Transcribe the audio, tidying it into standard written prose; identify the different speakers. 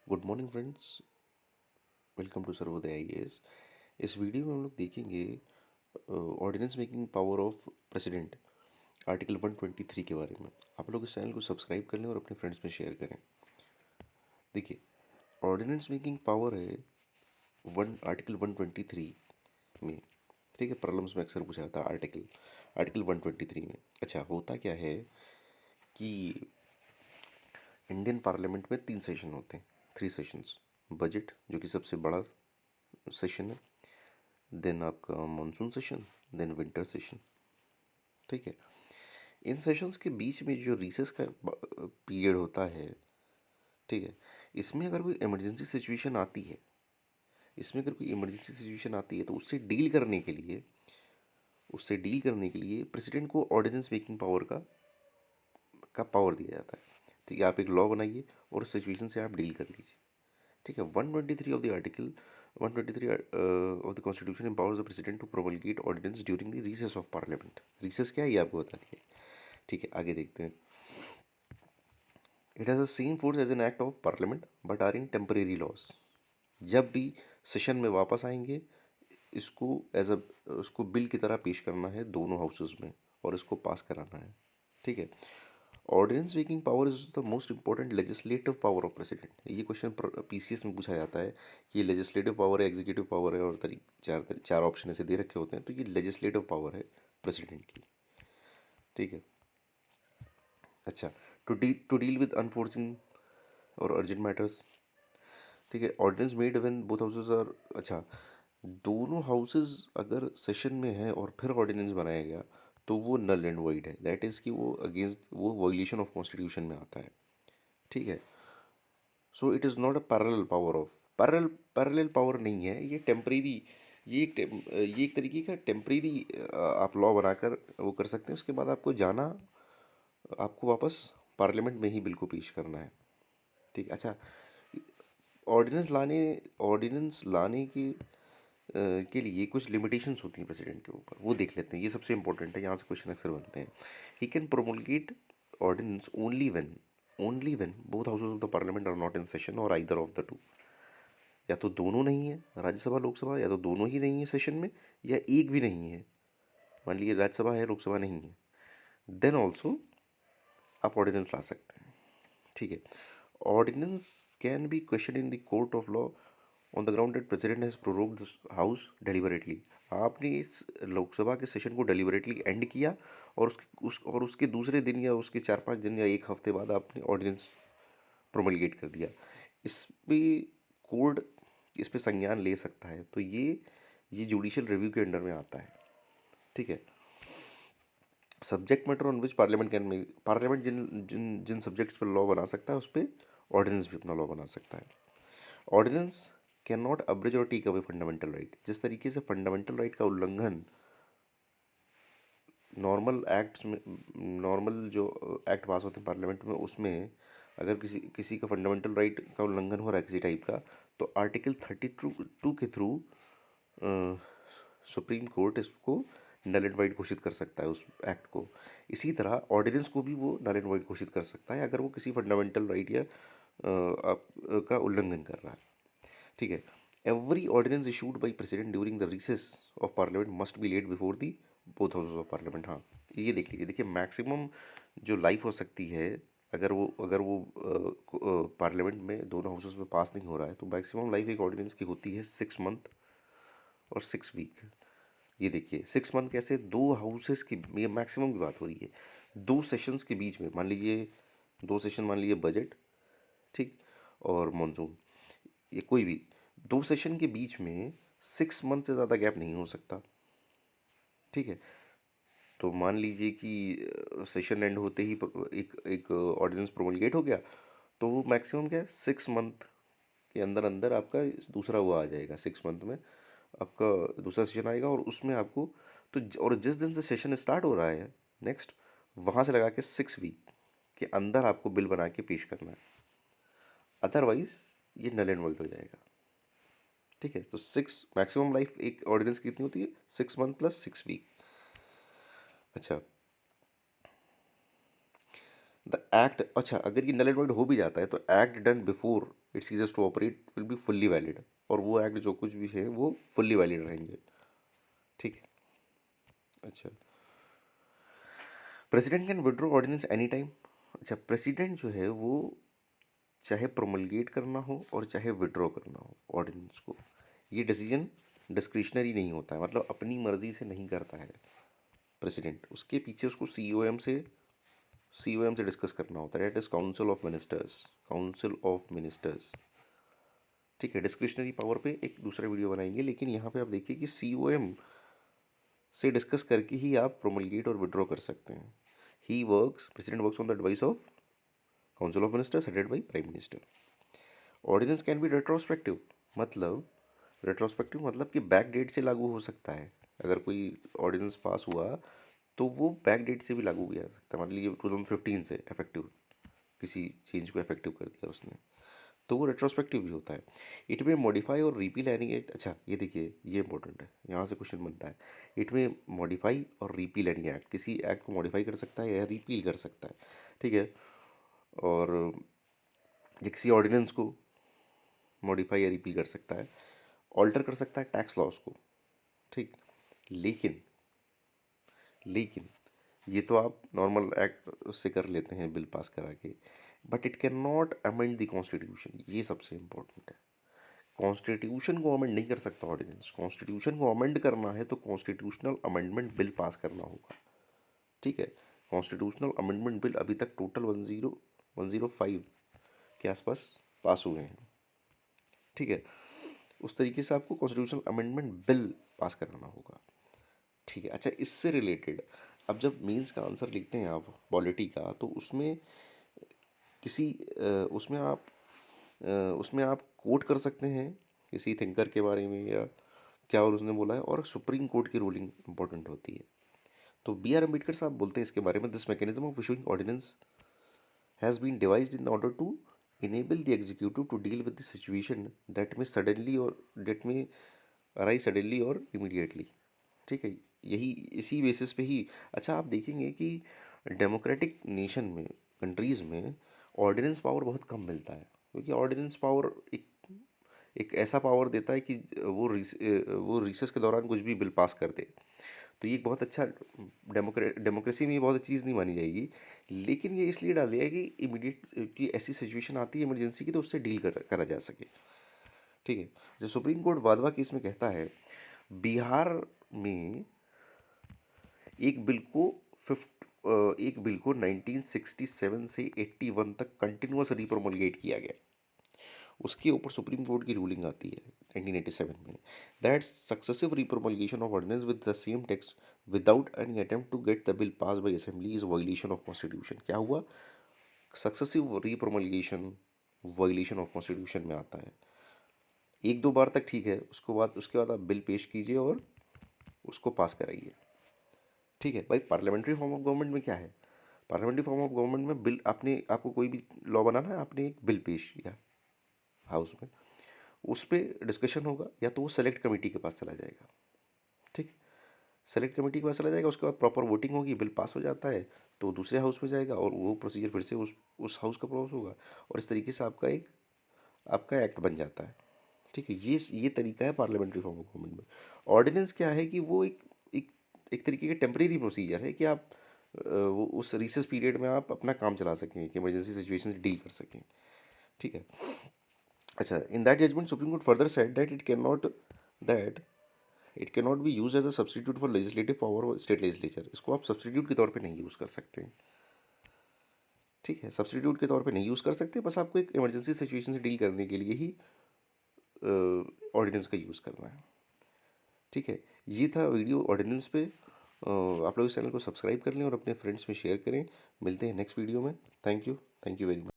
Speaker 1: Good morning friends. Welcome to Sarvodaya IAS. इस video में हम लोग देखेंगे ordinance making power of president article 123 के बारे में। आप लोग इस चैनल को सब्सक्राइब कर लें और अपने फ्रेंड्स में शेयर करें। देखिए, ऑर्डिनेंस मेकिंग पावर है आर्टिकल 123 में। ठीक है, प्रॉब्लम्स में अक्सर पूछा जाता है आर्टिकल आर्टिकल 123 में। अच्छा, होता क्या है कि इंडियन पार्लियामेंट में 3 सेशन होते हैं, 3 सेशंस। बजट जो कि सबसे बड़ा सेशन है, देन आपका monsoon session, then winter session. ठीक है, इन सेशंस के बीच में जो रिसेस का पीरियड होता है, ठीक है, इसमें अगर कोई इमरजेंसी सिचुएशन आती है, तो उससे डील करने के लिए प्रेसिडेंट को ऑर्डिनेंस मेकिंग पावर का पावर दिया जाता है। ठीक है, आप एक लॉ बनाइए और उस सिचुएशन से आप डील कर लीजिए। ठीक है, 123 of the constitution empowers the president to promulgate ordinance during the recess of parliament. Recess क्या है ये आपको बता दिया। ठीक है, आगे देखते हैं। It has the same force as an act of parliament but are in temporary laws. जब भी सेशन में वापस आएंगे, इसको एज अ उसको बिल की तरह पेश करना है दोनों हाउसेस में और इसको पास कराना है। ठीक है, ordinance making power is the most important legislative power of president. ये क्वेश्चन पीसीएस में पूछा जाता है कि ये लेजिस्लेटिव पावर है, एग्जीक्यूटिव पावर है, और चार ऑप्शन ऐसे दे रखे होते हैं। तो ये लेजिस्लेटिव पावर है प्रेसिडेंट की। ठीक है, अच्छा, टू डील विद अनफोर्सिंग और अर्जेंट मैटर्स। ठीक है, ordinance made when both houses are, अच्छा, दोनों हाउसेस अगर सेशन में है और फिर ऑर्डिनेंस बनाया गया तो वो नल एंड वॉइड है। दैट इज़ कि वो अगेंस्ट, वो वायलेशन ऑफ कॉन्स्टिट्यूशन में आता है। ठीक है, so it is not a parallel power of, parallel power नहीं है ये, टेम्परेरी। ये एक तरीके का टेम्परेरी आप लॉ बनाकर वो कर सकते हैं। उसके बाद आपको जाना, आपको वापस पार्लियामेंट में ही बिल को पेश करना है। ठीक, अच्छा, ऑर्डिनेंस लाने के लिए कुछ लिमिटेशंस होती हैं प्रेसिडेंट के ऊपर, वो देख लेते हैं। ये सबसे इंपॉर्टेंट है, यहाँ से क्वेश्चन अक्सर बनते हैं। He can promulgate ordinance only when both houses of the parliament are not in session और आइदर ऑफ द टू। या तो दोनों नहीं है, राज्यसभा लोकसभा, या तो दोनों ही नहीं है सेशन में, या एक भी नहीं है। मान लीजिए राज्यसभा है, लोकसभा नहीं है, देन ऑल्सो आप ऑर्डिनेंस ला सकते हैं। ठीक है, ordinance can be question in the court of law on the ground that president has prorogued the house deliberately. आपने इस लोकसभा के सेशन को डेलिबरेटली एंड किया और उसके दूसरे दिन या उसके 4-5 दिन या एक हफ्ते बाद आपने ऑर्डिनेंस प्रोमलगेट कर दिया। इस पे कोर्ट इस पे संज्ञान ले सकता है। तो ये जुडिशियल रिव्यू के अंडर में आता है। ठीक है, subject matter on which parliament जिन जिन जिन सब्जेक्ट्स पर लॉ बना सकता है उस पर ऑर्डिनेंस भी अपना लॉ बना सकता है। ऑर्डिनेंस कैन नॉट अब्रिज और टेक अवे फंडामेंटल राइट। जिस तरीके से फंडामेंटल राइट का उल्लंघन नॉर्मल जो एक्ट पास होते हैं पार्लियामेंट में, उसमें अगर किसी किसी का फंडामेंटल राइट का उल्लंघन हो रहा है किसी टाइप का, तो आर्टिकल 32 के थ्रू सुप्रीम कोर्ट इसको नल एंड वाइड घोषित कर सकता है उस एक्ट को। इसी तरह ऑर्डिनेंस को भी वो नल एंड वाइड घोषित कर सकता है अगर वो किसी फंडामेंटल राइट या का उल्लंघन कर रहा है। ठीक है, every ordinance issued by president during the recess of parliament must be laid before the both houses of parliament. हाँ, ये देख लीजिए। देखिए, मैक्सिमम जो लाइफ हो सकती है, अगर वो पार्लियामेंट में दोनों हाउसेस में पास नहीं हो रहा है, तो मैक्सिमम लाइफ एक ऑर्डिनेंस की होती है 6 मंथ और 6 वीक। ये देखिए, 6 मंथ कैसे, दो हाउसेस की, ये मैक्सिमम की बात हो रही है। दो सेशंस के बीच में, मान लीजिए दो सेशन, मान लीजिए बजट, ठीक, और मानसून, ये कोई भी दो सेशन के बीच में 6 मंथ से ज़्यादा गैप नहीं हो सकता। ठीक है, तो मान लीजिए कि सेशन एंड होते ही एक एक ऑर्डिनेंस प्रोमलगेट हो गया, तो वो मैक्सिमम क्या है, 6 मंथ के अंदर अंदर आपका दूसरा वो आ जाएगा। 6 मंथ में आपका दूसरा सेशन आएगा और उसमें आपको, तो और जिस दिन से सेशन स्टार्ट हो रहा है नेक्स्ट, वहाँ से लगा के 6 वीक के अंदर आपको बिल बना के पेश करना है। अदरवाइज ये नल एंड वॉइड हो जाएगा। ठीक है, तो मैक्सिमम लाइफ एक ऑर्डिनेंस की कितनी होती है, 6 मंथ प्लस 6 वीक। अच्छा, द एक्ट, अच्छा अगर ये नल एंड वॉइड हो भी जाता है तो act done before it ceases to operate will be fully valid, और वो एक्ट जो कुछ भी है वो फुल्ली वैलिड रहेंगे। ठीक है। अच्छा, president can withdraw ordinance any time. अच्छा, प्रेसिडेंट जो है वो चाहे प्रोमलगेट करना हो और चाहे विड्रॉ करना हो ऑर्डिनेंस को, ये डिसीजन डिस्क्रिशनरी नहीं होता है, मतलब अपनी मर्जी से नहीं करता है प्रेसिडेंट, उसके पीछे उसको सीओएम से डिस्कस करना होता है, that is council of ministers, council of ministers. ठीक है, डिस्क्रिशनरी पावर पे एक दूसरा वीडियो बनाएंगे, लेकिन यहाँ पे आप देखिए कि सीओएम से डिस्कस करके ही आप प्रोमलगेट और विड्रॉ कर सकते हैं। He works, president works on the advice of council of ministers headed by prime minister. Ordinance can be retrospective, मतलब रेट्रोस्पेक्टिव मतलब कि बैक डेट से लागू हो सकता है। अगर कोई ऑर्डिनेंस पास हुआ तो वो बैक डेट से भी लागू किया जा सकता है, मतलब ये 2015 से इफेक्टिव, किसी चेंज को इफेक्टिव कर दिया उसने, तो वो रेट्रोस्पेक्टिव भी होता है। इट में मॉडिफाई और रिपील एनी एक्ट, अच्छा ये देखिए ये इंपॉर्टेंट है, यहाँ से क्वेश्चन बनता है। इट में मॉडिफाई और रिपील एनी एक्ट, किसी एक्ट को मॉडिफाई कर सकता है या रिपील कर सकता है। ठीक है, और ये किसी ऑर्डिनेंस को मॉडिफाई या रिपील कर सकता है, ऑल्टर कर सकता है टैक्स लॉस को। ठीक, लेकिन लेकिन ये तो आप नॉर्मल एक्ट से कर लेते हैं बिल पास करा के, but it can not amend the constitution, ये सबसे इंपॉर्टेंट है। कॉन्स्टिट्यूशन को अमेंड नहीं कर सकता ऑर्डिनेंस, कॉन्स्टिट्यूशन को अमेंड करना है तो कॉन्स्टिट्यूशनल अमेंडमेंट बिल पास करना होगा। ठीक है, कॉन्स्टिट्यूशनल अमेंडमेंट बिल अभी तक टोटल 105 के आसपास पास हुए हैं। ठीक है, उस तरीके से आपको कॉन्स्टिट्यूशनल अमेंडमेंट बिल पास कराना होगा। ठीक है, अच्छा इससे रिलेटेड अब जब मेंस का आंसर लिखते हैं आप पॉलिटी का, तो उसमें किसी उसमें आप कोट कर सकते हैं किसी थिंकर के बारे में या क्या और उसने बोला है, और सुप्रीम कोर्ट की रूलिंग इंपॉर्टेंट होती है। तो बी आर अम्बेडकर साहब बोलते हैं इसके बारे में, this mechanism of issuing ordinance has been devised in order to enable the executive to deal with the situation that may arise suddenly or immediately। ठीक है, यही इसी बेसिस पे ही, अच्छा आप देखेंगे कि डेमोक्रेटिक नेशन में, कंट्रीज़ में ऑर्डिनेंस पावर बहुत कम मिलता है, क्योंकि ऑर्डिनेंस पावर एक एक ऐसा पावर देता है कि वो रिसेस के दौरान कुछ भी बिल पास कर दे। तो ये एक बहुत अच्छा, डेमोक्रेसी में ये बहुत अच्छी चीज़ नहीं मानी जाएगी, लेकिन ये इसलिए डाल दिया है कि इमीडिएट की ऐसी सिचुएशन आती है इमरजेंसी की, तो उससे डील करा जा सके। ठीक है, जो सुप्रीम कोर्ट वाधवा केस में कहता है, बिहार में एक बिल को एक बिल को 1967 से 81 तक कंटिन्यूअस रिप्रोमलगेट किया गया, उसके ऊपर सुप्रीम कोर्ट की रूलिंग आती है 1987 में, that successive repromulgation of ordinance with the same text without any attempt to get the bill pass by assembly is violation of constitution. क्या हुआ, successive repromulgation violation of constitution में आता है। एक दो बार तक ठीक है, उसके बाद आप बिल पेश कीजिए और उसको पास कराइए। ठीक है भाई, पार्लियामेंट्री फॉर्म ऑफ गवर्नमेंट में क्या है, पार्लियामेंट्री फॉर्म ऑफ गवर्नमेंट में बिल आपको कोई भी लॉ बनाना है, आपने एक बिल पेश किया हाउस में, उस पर डिस्कशन होगा, या तो वो सेलेक्ट कमेटी के पास चला जाएगा। ठीक, सेलेक्ट कमेटी के पास चला जाएगा, उसके बाद प्रॉपर वोटिंग होगी, बिल पास हो जाता है तो दूसरे हाउस में जाएगा, और वो प्रोसीजर फिर से उस हाउस का प्रोसेस होगा, और इस तरीके से आपका एक्ट बन जाता है। ठीक है, ये तरीका है पार्लियामेंट्री फॉर्म ऑफ गवर्नमेंट में। ऑर्डिनेंस क्या है कि वो एक एक तरीके का टेम्परेरी प्रोसीजर है कि आप वो उस रिसेस पीरियड में आप अपना काम चला सकें, कि इमरजेंसी सिचुएशन से डील कर सकें। ठीक है, अच्छा in that judgement Supreme Court further said that it can not be use as a substitute for legislative power और स्टेट लेजिस्लेचर, इसको आप सब्सटीट्यूट के तौर पे नहीं यूज़ कर सकते। ठीक है, सब्सटीट्यूट के तौर पे नहीं यूज़ कर सकते, बस आपको एक इमरजेंसी सिचुएशन से डील करने के लिए ही ऑर्डिनेंस का यूज़ करना है। ठीक है, ये था वीडियो ऑर्डिनेंस पे। आप लोग इस चैनल को सब्सक्राइब कर लें और अपने फ्रेंड्स में शेयर करें। मिलते हैं नेक्स्ट वीडियो में। Thank you very much.